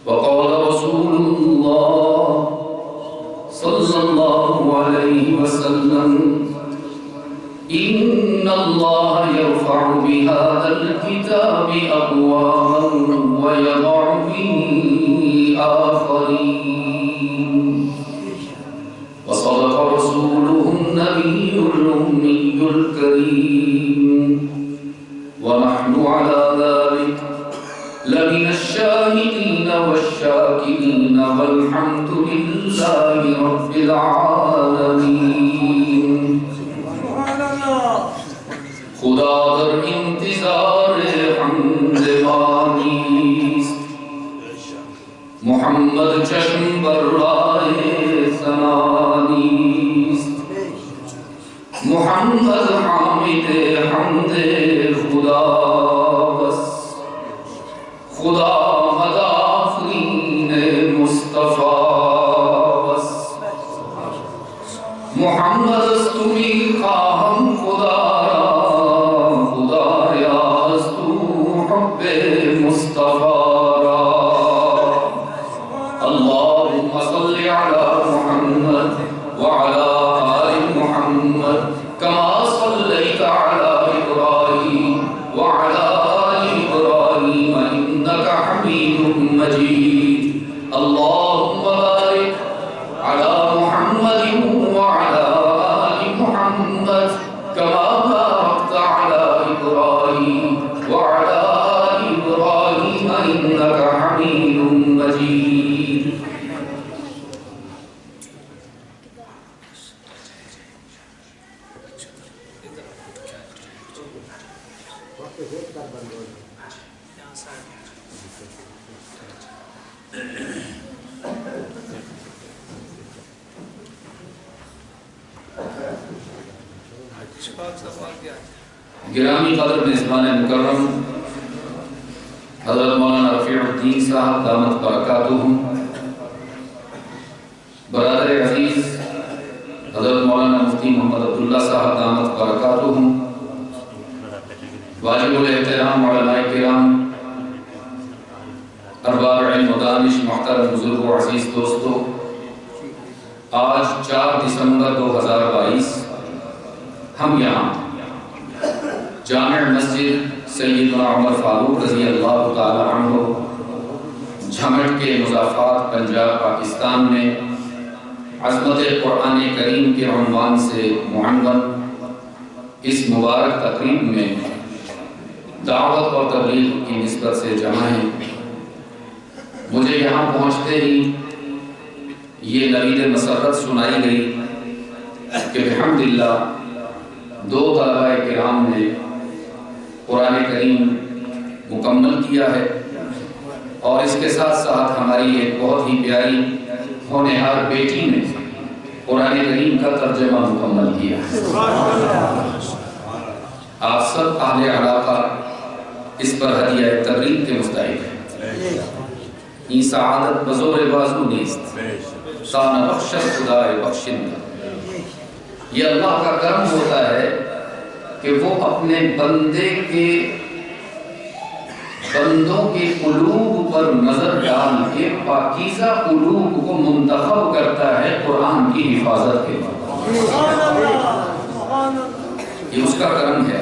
وقال رسول الله صلى الله عليه وسلم إن الله يرفع بهذا الكتاب أقواما ويضع به آخرين وصدق رسوله النبي الأمي الكريم ونحن على ذلك لمن الشاهدين والشاكرين والحمد لله رب العالمين. خدا در انتظار حمد مانیست، محمد چشم بر راه ثنا نیست، محمد حامد حمد خدا بس، خدا مدافعین مصطفیٰ بس، محمد است تو میخواهم خدا را، خدایا از تو حب مصطفیٰ را. اللهم صل علی محمد وعلى آل محمد كما صليت على إبراهيم وعلى آل إبراهيم إنك حميد مجيد. اللهم بارك على محمد وعلى آل محمد كما باركت على إبراهيم وعلى آل إبراهيم إنك حميد مجيد. گرامی قدر میزبان مکرم حضرت مولانا رفیع الدین صاحب دامت برکاتہ، برادر عزیز حضرت مولانا مفتی محمد عبداللہ صاحب دامت برکاتہ، واجب الاحترام علماء کرام، ارباب علم و دانش، محترم بزرگ و عزیز دوستو، آج 4 دسمبر 2022 ہم یہاں جامع مسجد سیدنا عمر فاروق رضی اللہ تعالی عنہ جھمٹ کے مضافات پنجاب پاکستان میں عظمت قرآن کریم کے عنوان سے معنون اس مبارک تقریب میں دعوت اور تبلیغ کی نسبت سے جمع ہیں. مجھے یہاں پہنچتے ہی یہ نوید مسرت سنائی گئی کہ الحمدللہ 2 طلباء کرام نے قرآن کریم مکمل کیا ہے اور اس کے ساتھ ساتھ ہماری ایک بہت ہی پیاری ہونہار بیٹی نے قرآن کریم کا ترجمہ مکمل کیا ہے. آپ سب اہل علاقہ اس پر ہدیہ تقریب کے مستحق ہیں. این سعادت بزور بازو نیست تان بخشت خدای بخشندہ. یہ اللہ کا کرم ہوتا ہے کہ وہ اپنے بندوں کے قلوب پر نظر ڈال کے پاکیزہ قلوب کو منتخب کرتا ہے قرآن کی حفاظت کے لیے. یہ اس کا کرم ہے.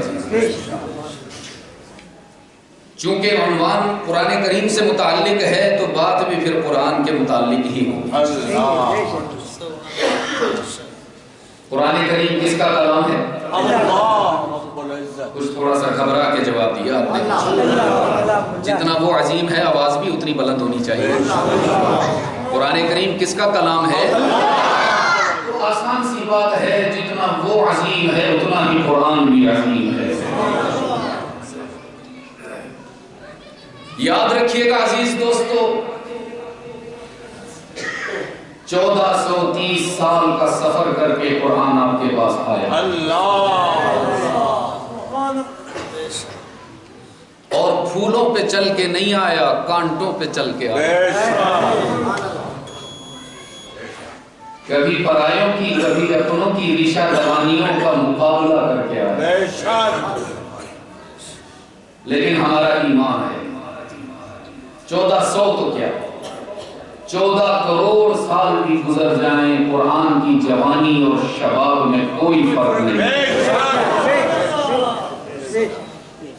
چونکہ عنوان قرآن کریم سے متعلق ہے تو بات بھی پھر قرآن کے متعلق ہی ہوگی. قرآن کریم کس کا کلام ہے؟ کچھ تھوڑا سا گھبرا کے جواب دیا آپ نے. جتنا وہ عظیم ہے آواز بھی اتنی بلند ہونی چاہیے. قرآن کریم کس کا کلام ہے؟ آسان سی بات ہے، جتنا وہ عظیم ہے اتنا ہی قرآن بھی عظیم ہے. یاد رکھیے گا عزیز دوستو، 1430 سال کا سفر کر کے قرآن آپ کے پاس آیا. اور پھولوں پہ چل کے نہیں آیا، کانٹوں پہ چل کے آیا. کبھی پرایوں کی کبھی اپنوں کی ریشہ دوانیوں کا مقابلہ کر کے آیا. لیکن ہمارا ایمان ہے 1400 تو کیا 14 کروڑ سال بھی گزر جائیں، قرآن کی جوانی اور شباب میں کوئی فرق نہیں۔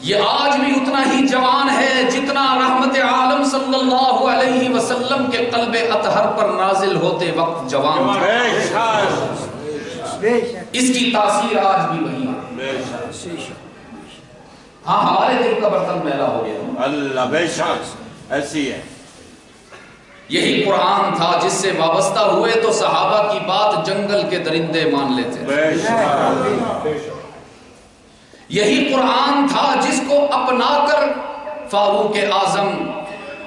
یہ آج بھی اتنا ہی جوان ہے جتنا رحمت عالم صلی اللہ علیہ وسلم کے قلب اطہر پر نازل ہوتے وقت جوان تھا۔ اس کی تاثیر آج بھی وہی ہے۔ ہاں ہمارے دل کا برتن میلا ہو گیا، اللہ بے شک ایسی ہے۔ یہی قرآن تھا جس سے وابستہ ہوئے تو صحابہ کی بات جنگل کے درندے مان لیتے تھے۔ یہی قرآن تھا جس کو اپنا کر فاروق اعظم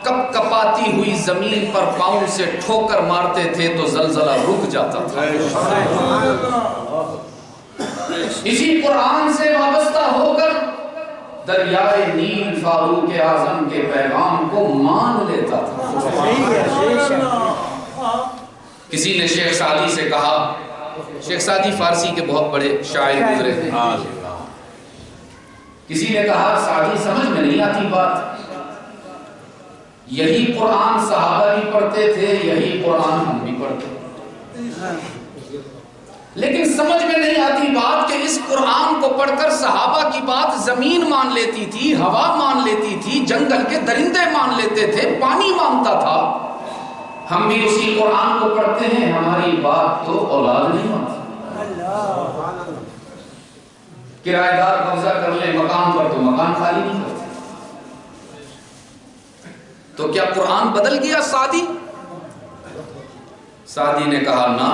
کپ کپاتی ہوئی زمین پر پاؤں سے ٹھوکر مارتے تھے تو زلزلہ رک جاتا تھا۔ اسی قرآن سے وابستہ ہو کر دریائے نیل فاروق اعظم کے پیغام کو مان لیتا تھا۔ کسی نے شیخ سعدی سے کہا، شیخ سعدی فارسی کے بہت بڑے شاعر گزرے تھے، کسی نے کہا سعدی سمجھ میں نہیں آتی بات، یہی قرآن صحابہ بھی پڑھتے تھے، یہی قرآن ہم بھی پڑھتے تھے، لیکن سمجھ میں نہیں آتی بات کہ اس قرآن کو پڑھ کر صحابہ کی بات زمین مان لیتی تھی، ہوا مان لیتی تھی، جنگل کے درندے مان لیتے تھے، پانی مانتا تھا، ہم بھی اسی قرآن کو پڑھتے ہیں، ہماری بات تو اولاد نہیں مانتی۔ کرایہ دار قبضہ کر لے مکان پر تو مکان خالی نہیں کرتے۔ تو کیا قرآن بدل گیا سعدی؟ سعدی نے کہا نہ،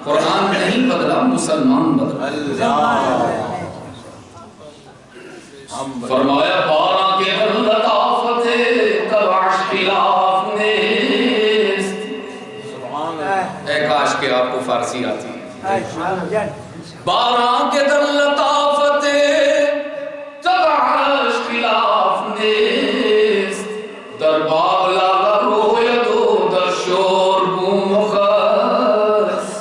قرآن نہیں بدلا، مسلمان بدلا۔ فرمایا 12 کے در لطافت تبعش خلاف نیست۔ اے کاش کہ آپ کو فارسی آتی ہے۔ 12 کے در لطافت تبعش خلاف نیست، در باب لاغا رویت و در شور بوم و خس۔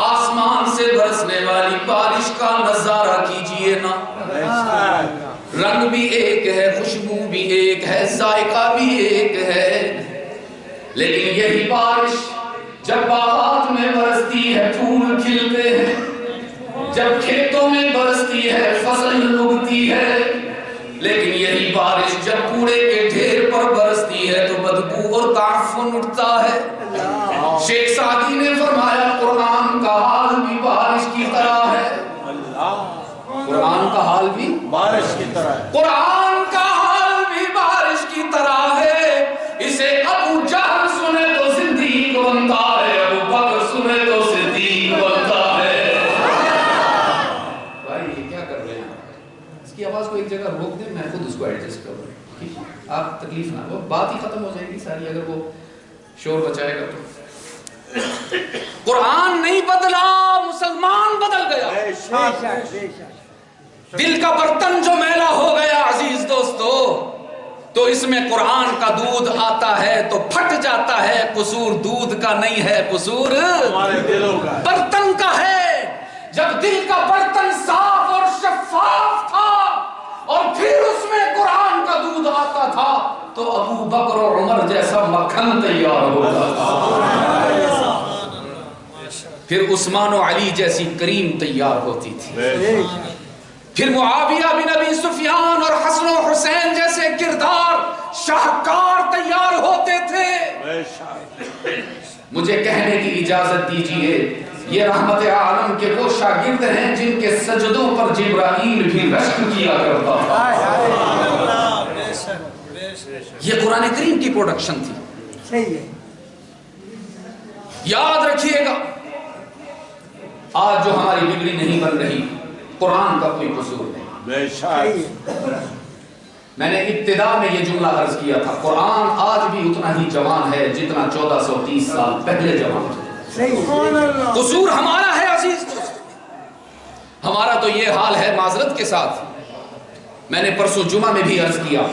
آسمان سے برسنے والی بارش کا نظارہ کیجئے نا، رنگ بھی ایک ہے، خوشبو بھی ایک ہے، ذائقہ بھی ایک ہے، لیکن یہی بارش جب باغات میں برستی ہے پھول کھلتے ہیں، جب کھیتوں میں برستی ہے فصل اگتی ہے، لیکن یہی بارش جب کوڑے کے ڈھیر پر برستی ہے تو بدبو اور تعفن اٹھتا ہے۔ شیخ سعدی نے فرمایا قرآن کا حال بھی بارش کی طرح ہے، قرآن کا حال بھی بارش کی طرح ہے، قرآن کا حال بھی بارش کی طرح ہے۔ اسے ابو جہل سنے تو صدیق بنتا ہے، ابو بکر سنے تو صدیق بنتا ہے۔ بھائی یہ کیا کر رہے ہیں؟ اس کی آواز کو ایک جگہ روک دیں، میں خود اس کو ایڈجسٹ کر رہا ہوں، آپ تکلیف نہ ہو، بات ہی ختم ہو جائے گی ساری اگر وہ شور بچائے گا تو۔ قرآن نہیں بدلا، مسلمان بدل گیا۔ دل کا برتن جو میلا ہو گیا عزیز دوستو، تو اس میں قرآن کا دودھ آتا ہے تو پھٹ جاتا ہے، قصور دودھ کا نہیں ہے، قصور ہمارے دلوں کا، برتن کا ہے۔ جب دل کا برتن صاف اور شفاف تھا اور پھر اس میں قرآن کا دودھ آتا تھا تو ابو بکر اور عمر جیسا مکھن تیار ہوتا تھا، پھر عثمان و علی جیسی کریم تیار ہوتی تھی، پھر معاویہ بن ابی سفیان اور حسن و حسین جیسے کردار شاہکار تیار ہوتے تھے۔ مجھے کہنے کی اجازت دیجئے، یہ رحمت عالم کے وہ شاگرد ہیں جن کے سجدوں پر جبرائیل بھی رشک کیا کرتا تھا۔ یہ قرآن کریم کی پروڈکشن تھی۔ یاد رکھیے گا، آج جو ہماری بگڑی نہیں بن رہی قرآن کا کوئی قصور نہیں۔ میں نے ابتدا میں یہ جملہ عرض کیا تھا، قرآن آج بھی اتنا ہی جوان ہے جتنا 1430 سال پہلے جوان تھا۔ قصور ہمارا ہے عزیز دوست، ہمارا تو یہ حال ہے معذرت کے ساتھ، میں نے پرسوں جمعہ میں بھی عرض کیا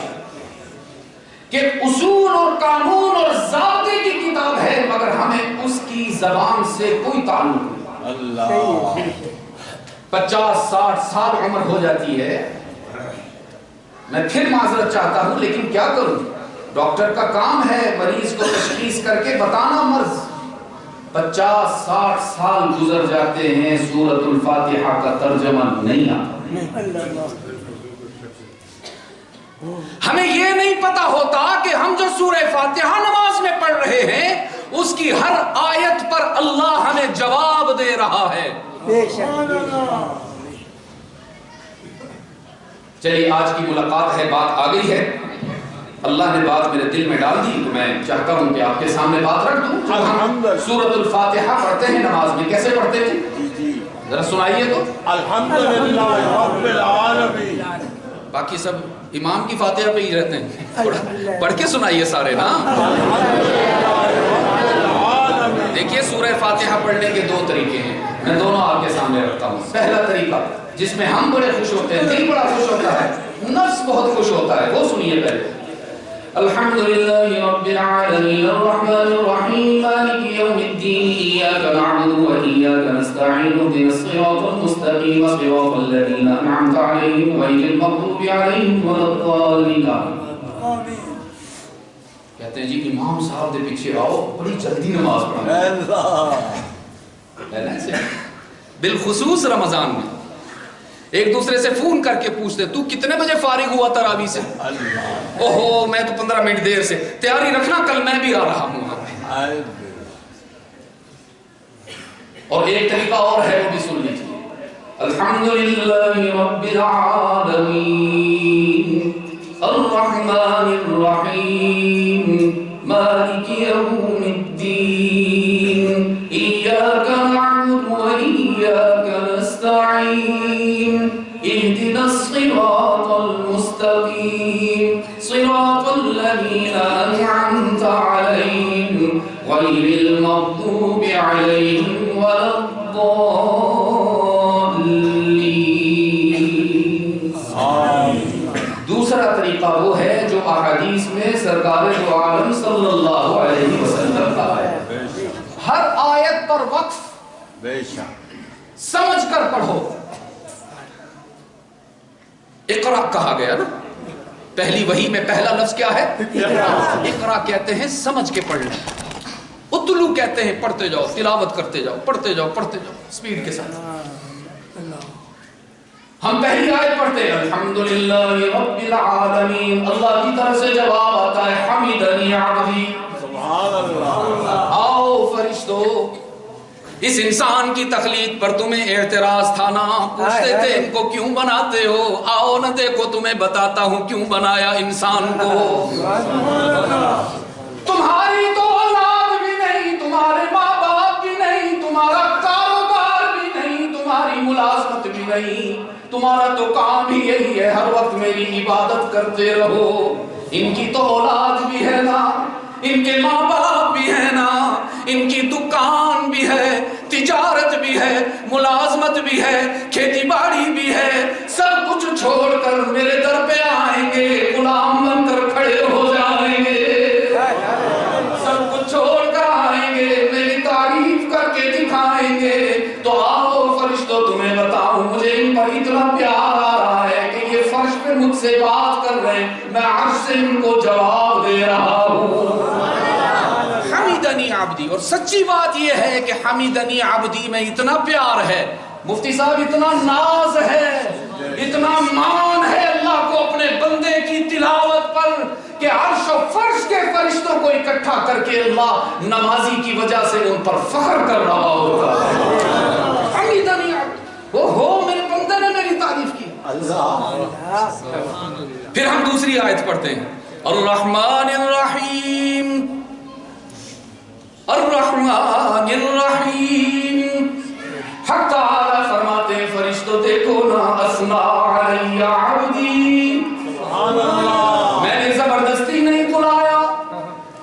کہ اصول اور قانون اور ضابطے کی کتاب ہے مگر ہمیں اس کی زبان سے کوئی تعلق نہیں۔ اللہ 50-60 سال عمر ہو جاتی ہے، میں پھر معذرت چاہتا ہوں لیکن کیا کروں، ڈاکٹر کا کام ہے مریض کو تشخیص کر کے بتانا مرض. 50-60 سال گزر جاتے ہیں سورۃ الفاتحہ کا ترجمہ نہیں آتا. ہمیں یہ نہیں پتا ہوتا کہ ہم جو سورہ فاتحہ نماز میں پڑھ رہے ہیں اس کی ہر آیت پر اللہ ہمیں جواب دے رہا ہے. چلیے آج کی ملاقات ہے، بات آ گئی ہے، اللہ نے بات میرے دل میں ڈال دی تو میں چاہتا ہوں کہ آپ کے سامنے بات رکھ دوں. جو ہم سورۃ الفاتحہ پڑھتے ہیں نماز میں کیسے پڑھتے تھے ذرا سنائیے تو. الحمدللہ رب العالمین. باقی سب امام کی فاتحہ پہ ہی رہتے ہیں، پڑھ کے سنائیے سارے نا. دیکھیے سورہ فاتحہ پڑھنے کے 2 طریقے ہیں، میں دونوں آپ کے سامنے رکھتا ہوں. پہلا طریقہ جس میں ہم بڑے خوش ہوتے ہیں، دل بڑا خوش ہوتا ہے، نفس بہت خوش ہوتا ہے، وہ سنیے پہلے. الحمدللہ رب العالمین الرحمن الرحیم مالک یوم الدین ایاک نعبد و ایاک نستعین اهدنا الصراط المستقیم صراط الذین انعمت علیہم غیر المغضوب علیہم ولا الضالین. کہتے ہیں جی امام صاحب دے پیچھے آؤ، بڑی جلدی نماز پڑھنا ہے. بالخصوص رمضان میں ایک دوسرے سے فون کر کے پوچھتے تو کتنے بجے فارغ ہوا تراویح سے؟ اوہو میں تو 15 منٹ دیر سے. تیاری رکھنا کل میں بھی آ رہا ہوں وہاں پہ. اور ایک طریقہ اور ہے وہ بھی سن لیجیے. الحمدللہ رب العالمین الرحمن الرحیم مالک یوم الدین ایاک نعبد و ایاک نستعین اهدنا الصراط المستقیم صراط الذین انعمت علیہم غیر المغضوب علیہم ولا الضالین. دوسرا طریقہ وہ ہے جو احادیث میں سرکار دو عالم صلی اللہ علیہ وسلم کا ہے. ہر آیت پر وقف سمجھ کر پڑھو. اقرا کہا گیا نا، پہلی وحی میں پہلا لفظ کیا ہے؟ اقرا کہتے ہیں سمجھ کے پڑھنا. اتلو کہتے ہیں پڑھتے جاؤ، تلاوت کرتے جاؤ، پڑھتے جاؤ پڑھتے جاؤ سپیڈ کے ساتھ. ہم پہلی آیت پڑھتے ہیں الحمدللہ رب العالمین، اللہ کی طرف سے جواب آتا ہے حمیدنی عبدی. سبحان اللہ. آؤ فرشتو، اس انسان کی تخلیق پر تمہیں اعتراض تھا نا، پوچھتے تھے ان کو کیوں بناتے ہو، آؤ نہ دیکھو تمہیں بتاتا ہوں کیوں بنایا انسان کو. تمہاری تو اولاد بھی نہیں، تمہارے ماں باپ بھی نہیں، تمہارا کاروبار بھی نہیں، تمہاری ملازمت بھی نہیں، تمہارا تو کام ہی یہی ہے ہر وقت میری عبادت کرتے رہو. ان کی تو اولاد بھی ہے نا، ان کے ماں باپ بھی ہے نا، ان کی دکان بھی ہے، تجارت بھی ہے، ملازمت بھی ہے، کھیتی باڑی بھی ہے، سب کچھ چھوڑ کر میرے در پہ آئیں گے، غلام بن کر کھڑے ہو جائیں گے. سب کچھ چھوڑ کر آئیں گے، میری تعریف کر کے دکھائیں گے. تو آؤ فرشتوں تمہیں بتاؤں مجھے ان پر اتنا پیار آ رہا ہے کہ یہ فرش پہ مجھ سے بات کر رہے ہیں، میں عرش سے ان کو جواب دے رہا ہوں. حمیدنی عبدی. اور سچی بات یہ ہے کہ حمیدنی عبدی میں اتنا پیار ہے، مفتی صاحب اتنا ناز ہے، اتنا مان ہے اللہ کو اپنے بندے کی تلاوت پر کہ عرش و فرش کے فرشتوں کو اکٹھا کر کے اللہ نمازی کی وجہ سے ان پر فخر کر رہا ہوگا. حمیدنی عبدی، وہ ہو میرے بندے نے میری تعریف کی. پھر ہم دوسری آیت پڑھتے ہیں الرحمن الرحیم الرحمن الرحیم. حق تعالی فرماتے ہیں فرشتوں دیکھو نا اسنا علی عبدی. سبحان اللہ. میں نے زبردستی نہیں بلایا،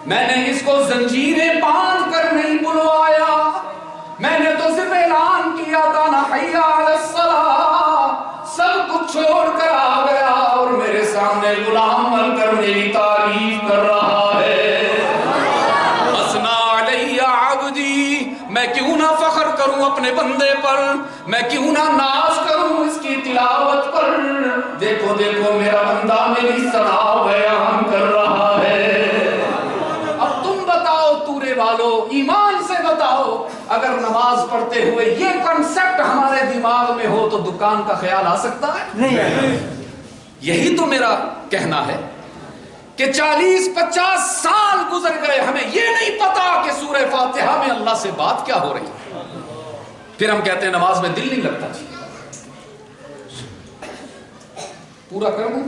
میں نے اس کو زنجیریں باندھ کر نہیں بلوایا، میں نے تو صرف اعلان کیا تھا نا حی علی الصلاۃ. سب کچھ چھوڑ کر آ گیا اور میرے سامنے غلام بن کر میری تعریف کر رہا ہے. میں کیوں نہ فخر کروں اپنے بندے پر، میں کیوں نہ ناز کروں اس کی تلاوت پر دیکھو دیکھو میرا بندہ میری ثنا بیان کر رہا ہے۔ اب تم بتاؤ تورے والو، ایمان سے بتاؤ، اگر نماز پڑھتے ہوئے یہ کنسپٹ ہمارے دماغ میں ہو تو دکان کا خیال آ سکتا ہے؟ نہیں۔ یہی تو میرا کہنا ہے کہ 40-50 سال گزر گئے، ہمیں یہ نہیں پتا کہ سورہ فاتحہ میں اللہ سے بات کیا ہو رہی ہے، پھر ہم کہتے ہیں نماز میں دل نہیں لگتا جی۔ پورا کر دوں؟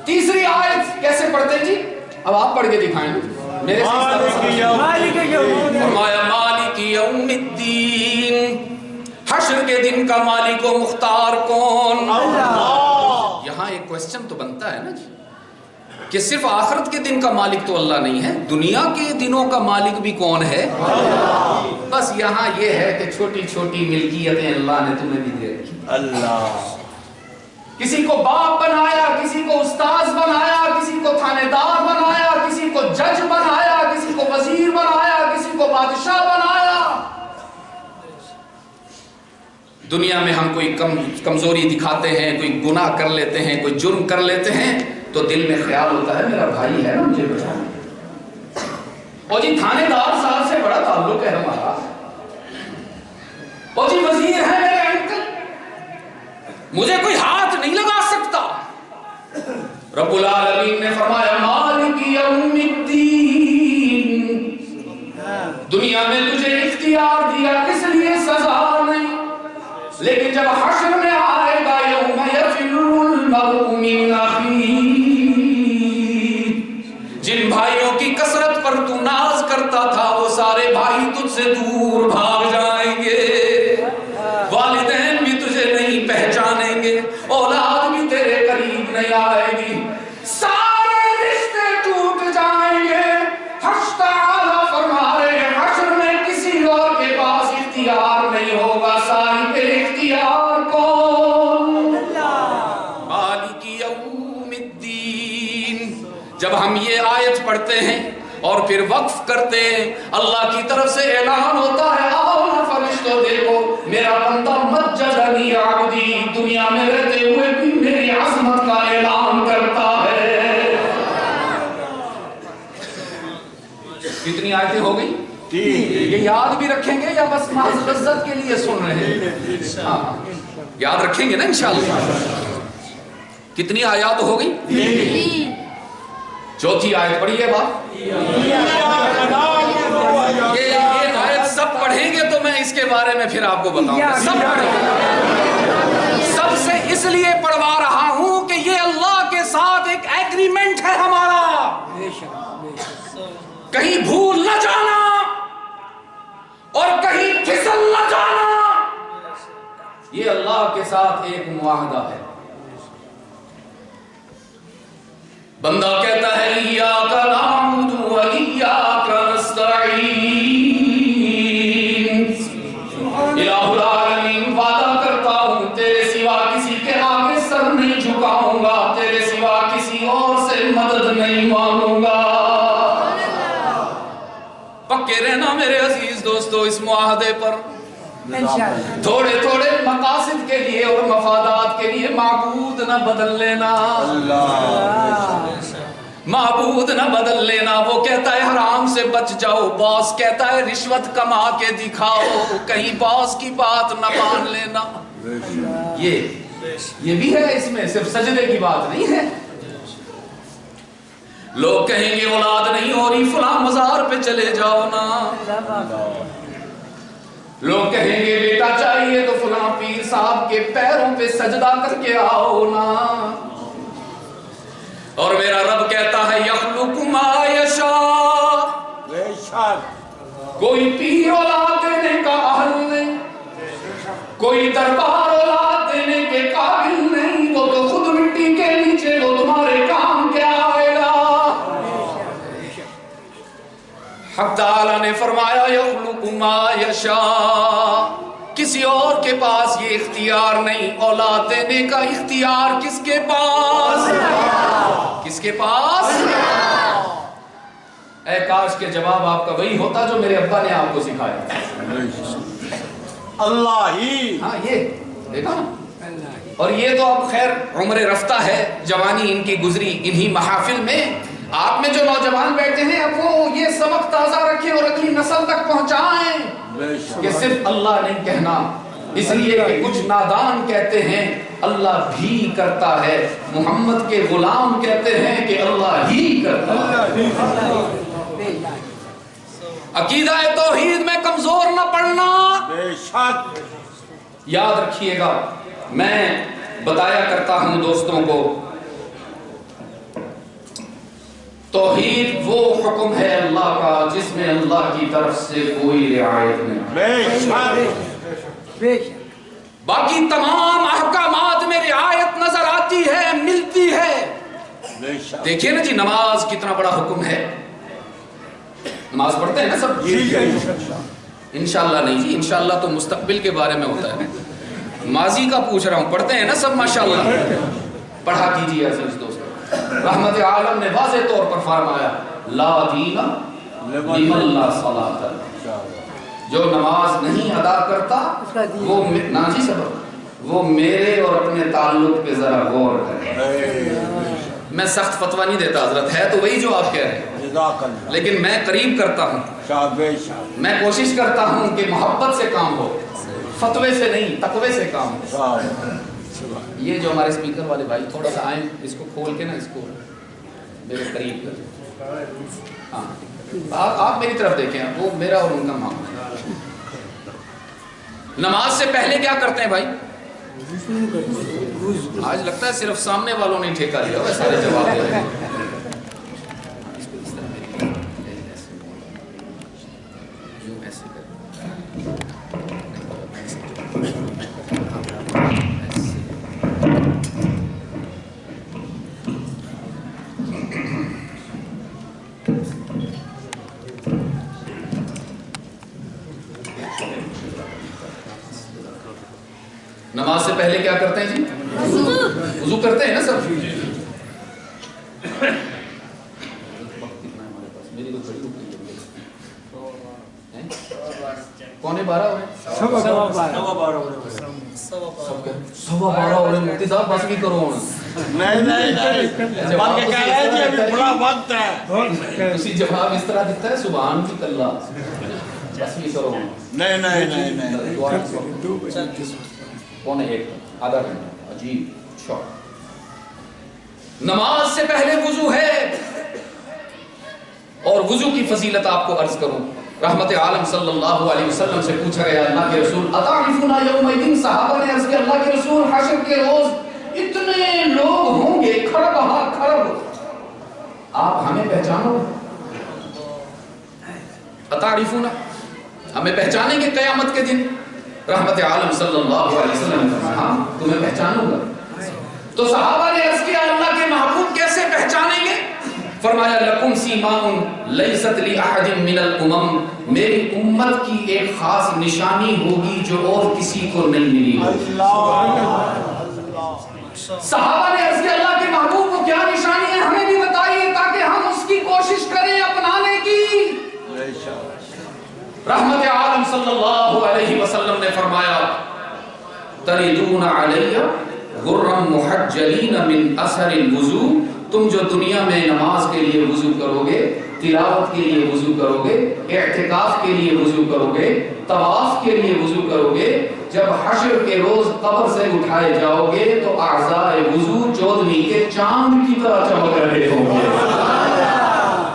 تیسری آیت کیسے پڑھتے جی؟ اب آپ پڑھ کے دکھائیں میرے سے۔ فرمایا مالک یوم الدین، حشر کے دن کا مالک و مختار کون؟ یہاں ایک کوسچن تو بنتا ہے نا جی کہ صرف آخرت کے دن کا مالک تو اللہ نہیں ہے، دنیا کے دنوں کا مالک بھی کون ہے؟ بس یہاں یہ ہے کہ چھوٹی چھوٹی ملکیتیں اللہ نے تمہیں بھی دے رکھی۔ اللہ کسی کو باپ بنایا، کسی کو استاذ بنایا، کسی کو تھانے دار بنایا، کسی کو جج بنایا، کسی کو وزیر بنایا، کسی کو بادشاہ بنایا۔ دنیا میں ہم کوئی کمزوری دکھاتے ہیں، کوئی گناہ کر لیتے ہیں، کوئی جرم کر لیتے ہیں تو دل میں خیال ہوتا ہے میرا بھائی ہے نا مجھے بچانا، اور جی تھانے دار صاحب سے بڑا تعلق ہے ہمارا، اور جی وزیر ہے میرے انکل، مجھے کوئی ہاتھ نہیں لگا سکتا۔ رب العالمین نے فرمایا مالک یوم الدین، دنیا میں تجھے اختیار دیا کس لیے؟ سزا نہیں، لیکن جب حشر میں آئے گا یوم یفر المرء من اخیہ، جن بھائیوں کی کثرت پر تو ناز کرتا تھا وہ سارے بھائی تجھ سے دور بھاگ جائیں گے، والدین بھی تجھے نہیں پہچانیں گے، اولاد بھی تیرے قریب نہیں آئے گی، سارے رشتے ٹوٹ جائیں گے۔ حشر تعالیٰ فرما رہے ہیں حشر میں کسی اور کے پاس اختیار نہیں ہوگا، صاحب اختیار کون؟ مالک یوم الدین۔ جب ہم یہ آیت پڑھتے ہیں اور پھر وقف کرتے ہیں، اللہ کی طرف سے اعلان ہوتا ہے آؤ نا فرشتوں دیکھو میرا بندہ مجدنی عبدی، دنیا میں رہتے ہوئے بھی میری عظمت کا اعلان کرتا ہے۔ کتنی آیتیں ہو گئی؟ یہ یاد بھی رکھیں گے یا بس محض لذت کے لیے سن رہے ہیں؟ ہاں یاد رکھیں گے نا انشاءاللہ۔ کتنی آیات ہو گئی؟ چوتھی آیت پڑھیے بات، یہ آیت سب پڑھیں گے تو میں اس کے بارے میں پھر آپ کو بتاؤں گا، سب پڑھیں گے، سب سے اس لیے پڑھوا رہا ہوں کہ یہ اللہ کے ساتھ ایک ایگریمنٹ ہے ہمارا، کہیں بھول نہ جانا اور کہیں پھسل نہ جانا، یہ اللہ کے ساتھ ایک معاہدہ ہے۔ بندہ کہتا ہے ایاک نعبد و ایاک نستعین، الہ العالمین وعدہ کرتا ہوں تیرے سوا کسی کے آگے سر نہیں جھکاؤں گا، تیرے سوا کسی اور سے مدد نہیں مانگوں گا۔ پکے رہنا میرے عزیز دوستو اس معاہدے پر، تھوڑے تھوڑے مقاصد کے لیے اور مفادات کے لیے معبود نہ بدل لینا، معبود نہ بدل لینا۔ وہ کہتا ہے حرام سے بچ جاؤ، باس کہتا ہے رشوت کما کے دکھاؤ، کہیں باس کی بات نہ مان لینا۔ یہ بھی ہے اس میں، صرف سجدے کی بات نہیں ہے۔ لوگ کہیں گے اولاد نہیں ہو رہی فلاں مزار پہ چلے جاؤ نا، لوگ کہیں گے بیٹا چاہیے تو فلاں پیر صاحب کے پیروں پہ سجدہ کر کے آؤ نا، اور میرا رب کہتا ہے یخلق ما یشاء، کوئی پیر اولاد دینے کا اہل نہیں، کوئی دربار اولاد دینے کے قابل نہیں، وہ تو خود مٹی کے نیچے وہ تمہارے کام کیا آئے گا۔ حق تعالیٰ نے فرمایا یخلق ما یشاء، کسی اور کے پاس یہ اختیار نہیں، اولاد دینے کا اختیار کس کے پاس؟ کس کے پاس؟ اے کاش کے جواب آپ کا وہی ہوتا جو میرے ابا نے آپ کو سکھایا، اللہ ہی۔ ہاں دیکھا نا. اور یہ تو اب خیر عمر رفتہ ہے، جوانی ان کی گزری انہی محافل میں. آپ میں جو نوجوان بیٹھے ہیں اب وہ یہ سبق تازہ رکھیں اور اگلی نسل تک پہنچائیں کہ صرف اللہ نہیں کہنا، اس لیے کہ کچھ نادان کہتے ہیں اللہ بھی کرتا ہے، محمد کے غلام کہتے ہیں کہ اللہ ہی کرتا ہے. عقیدہ توحید میں کمزور نہ پڑنا. بے شک یاد رکھیے گا، میں بتایا کرتا ہوں دوستوں کو، توحید وہ حکم ہے اللہ کا جس میں اللہ کی طرف سے کوئی رعایت نہیں. بے شک باقی تمام احکامات میں رعایت نظر آتی ہے، ملتی ہے. بے شک. دیکھیے نا جی، نماز کتنا بڑا حکم ہے. نماز پڑھتے ہیں نا سب؟ انشاءاللہ نہیں جی، انشاءاللہ تو مستقبل کے بارے میں ہوتا ہے، ماضی کا پوچھ رہا ہوں. پڑھتے ہیں نا سب ماشاءاللہ؟ پڑھا کیجیے عزیز دوستو. رحمت عالم نے واضح طور پر فرمایا لا دین لمن لا صلاۃ لہ. جو نماز نہیں ادا کرتا وہ ناجی سبب، وہ میرے اور اپنے تعلق پہ ذرا غور کرے. میں سخت فتویٰ نہیں دیتا حضرت، ہے تو وہی جو آپ کہہ رہے ہیں، لیکن میں قریب کرتا ہوں. میں کوشش کرتا ہوں کہ محبت سے کام ہو، فتوے سے نہیں، تقوی سے کام ہو. یہ جو ہمارے اسپیکر والے بھائی تھوڑا سا آئیں، اس کو کھول کے نا اس کو میرے قریب کر. ہاں آپ میری طرف دیکھیں، وہ میرا اور ان کا معاملہ ہے. نماز سے پہلے کیا کرتے ہیں بھائی؟ آج لگتا ہے صرف سامنے والوں نے ٹھیکہ لیا ہوا، سارے جواب دے رہے ہیں. نماز سے پہلے کیا کرتے ہیں جی؟ وضو کرتے ہیں نا سب؟ میری تو بڑی پونے 12 ہو رہے، سوا 12 ہو رہے. مفتی صاحب بس بھی کرو. نہیں بڑا وقت ہے. کسی جواب اس طرح دیتا ہے سبحان اللہ، بس بھی کرو. نہیں پونے 1 آدھا گھنٹہ. عجیب شوق. نماز سے پہلے وضو ہے، اور وضو کی فضیلت آپ کو عرض کروں. رحمت عالم صلی اللہ علیہ وسلم سے پوچھا گیا اللہ کے رسول اتعرفون یومئذ، صحابہ نے عرض کیا اللہ کے رسول حشر کے روز اتنے لوگ ہوں گے، کھرب ہاں کھرب، آپ ہمیں پہچانو؟ اتعرفون، ہمیں پہچانیں گے قیامت کے دن؟ رحمت عالم صلی اللہ علیہ وسلم نے فرمایا ہاں تمہیں پہچانوں گا. تو صحابہ نے عرض کیا اللہ کے محبوب کیسے پہچانیں گے؟ فرمایا لکم سیماء لیست لأحد من الامم، میری امت کی ایک خاص نشانی ہوگی جو اور کسی کو نہیں ملی ہوگی. صحابہ نے عرض کیا اللہ کے محبوب وہ کیا نشانی ہے ہمیں بھی بتائیے تاکہ ہم اس کی کوشش کریں اپنانے کی. رحمت عالم صلی اللہ علیہ وسلم نے فرمایا تردون علی غرا محجلین من اثر الوضو، تم جو دنیا میں نماز کے لیے وضو کرو گے، تلاوت کے لیے وضو کرو گے، اعتکاف کے لیے وضو کرو گے، طواف کے لیے وضو کرو گے، جب حشر کے روز قبر سے اٹھائے جاؤ گے تو اعضاء وضو چودھویں کے چاند کی طرح چمک رہے ہوں گے.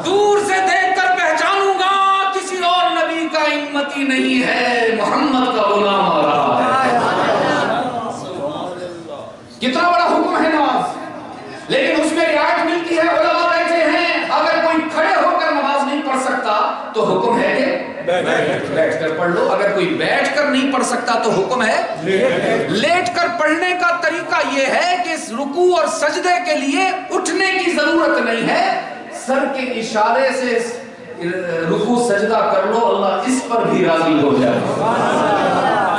دور سے دیکھ کر پہچانوں گا کسی اور نبی کا امتی نہیں ہے، محمد کا غلام آ رہا ہے. کتنا بڑا حکم ہے نماز، لیکن اس میں رعایت ملتی ہے. علماء بیٹھے ہیں، اگر کوئی کھڑے ہو کر نماز نہیں پڑھ سکتا تو حکم ہے کہ بیٹھ کر پڑھ لو. اگر کوئی بیٹھ کر نہیں پڑھ سکتا تو حکم ہے لیٹ کر پڑھنے کا طریقہ یہ ہے کہ رکوع اور سجدے کے لیے اٹھنے کی ضرورت نہیں ہے، سر کے اشارے سے رکوع سجدہ کر لو، اللہ اس پر بھی راضی ہو جائے.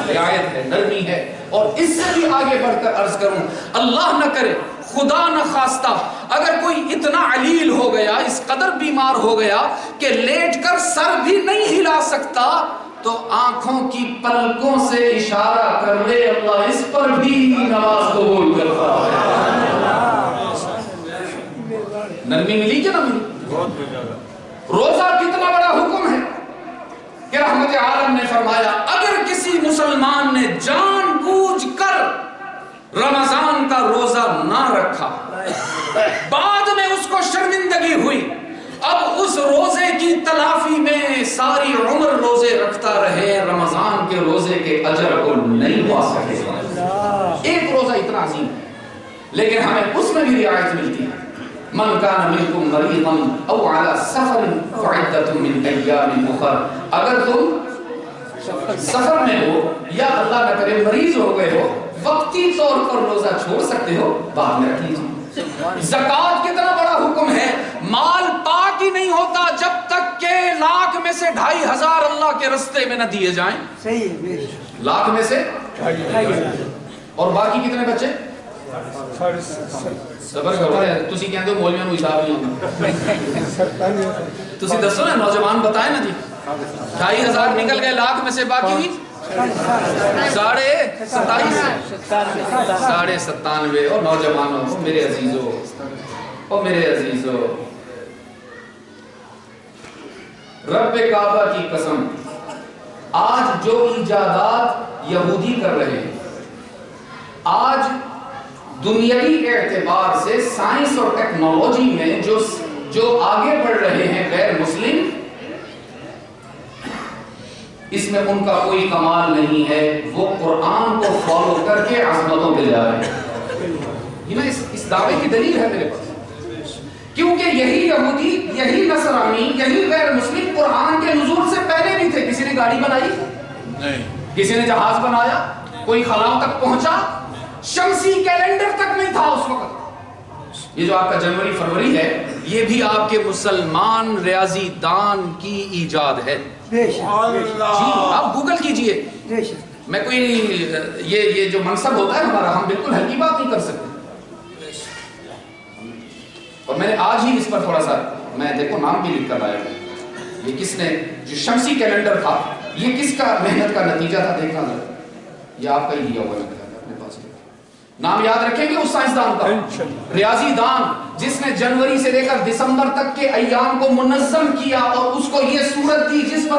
رعایت ہے، نرمی ہے. اور اس سے بھی آگے بڑھ کر عرض کروں، اللہ نہ کرے خدا نہ خواستہ اگر کوئی اتنا علیل ہو گیا، اس قدر بیمار ہو گیا کہ لیٹ کر سر بھی نہیں ہلا سکتا، تو آنکھوں کی پلکوں سے اشارہ کر لے اللہ اس پر بھی نماز قبول کرتا ہے۔ نرمی ملی کہ نہ ملی؟ روزہ کتنا بڑا حکم ہے کہ رحمت عالم نے فرمایا اگر کسی مسلمان نے جان بوجھ کر رمضان کا روزہ نہ رکھا، بعد میں اس کو شرمندگی ہوئی، اب اس روزے کی تلافی میں ساری عمر روزے رکھتا رہے، رمضان کے روزے کے اجر کو نہیں پا سکے۔ ایک روزہ اتنا عظیم ہے، لیکن ہمیں اس میں بھی رعایت ملتی ہے۔ من کان منکم مریضا او علی سفر فعدۃ من ایام اخر، اگر تم سفر میں ہو یا اللہ نہ کرے مریض ہو گئے ہو، وقتی طور پر روزہ چھوڑ سکتے ہو، بعد میں رکھ لیجیے۔ زکوٰۃ کتنا بڑا حکم ہے، مال پاک ہی نہیں ہوتا جب تک کہ 1,00,000 میں سے 2,500 اللہ کے رستے میں نہ دیے جائیں۔ صحیح ہے، 1,00,000 میں سے اور باقی کتنے بچے؟ صبر کرو، تسی کہندے ہو مولویوں نوں حساب نہیں ہوتا، تسی دسو نا، نوجوان بتائیں نا جی، 2,500 نکل گئے، 1,00,000 میں سے باقی 97.5 اور نوجوانوں میرے عزیزوں، رب کعبہ کی قسم، آج جو ایجادات یہودی کر رہے ہیں، آج دنیاوی اعتبار سے سائنس اور ٹیکنالوجی میں جو آگے بڑھ رہے ہیں غیر مسلم، اس میں ان کا کوئی کمال نہیں ہے، وہ قرآن کو فالو کر کے عظمتوں پہ جا رہے ہیں۔ یہ میں اس دعوے کی دلیل ہے میرے پاس، کیونکہ یہی یہودی، یہی نصرانی، یہی غیر مسلم قرآن کے نزول سے پہلے نہیں تھے۔ کسی نے گاڑی بنائی نہیں، کسی نے جہاز بنایا، کوئی خلاؤں تک پہنچا، شمسی کیلنڈر تک نہیں تھا اس وقت۔ یہ جو آپ کا جنوری فروری ہے، یہ بھی آپ کے مسلمان ریاضی دان کی ایجاد ہے۔ جی آپ گوگل کیجئے، میں کوئی یہ جو منصب ہوتا ہے ہمارا، ہم بالکل ہلکی بات نہیں کر سکتے۔ اور میں نے آج ہی اس پر تھوڑا سا، میں دیکھو نام بھی لکھ کر آیا ہوں، یہ کس نے، جو شمسی کیلنڈر تھا، یہ کس کا محنت کا نتیجہ تھا، دیکھنا ذرا، یہ آپ کا ہی دیا ہوا لگتا ہے اپنے پاس۔ نام یاد رکھیں گے اس سائنسدان کا، ریاضی دان، جس نے جنوری سے لے کر دسمبر تک کے ایام کو منظم کیا اور اس کو یہ صورت دی جس پر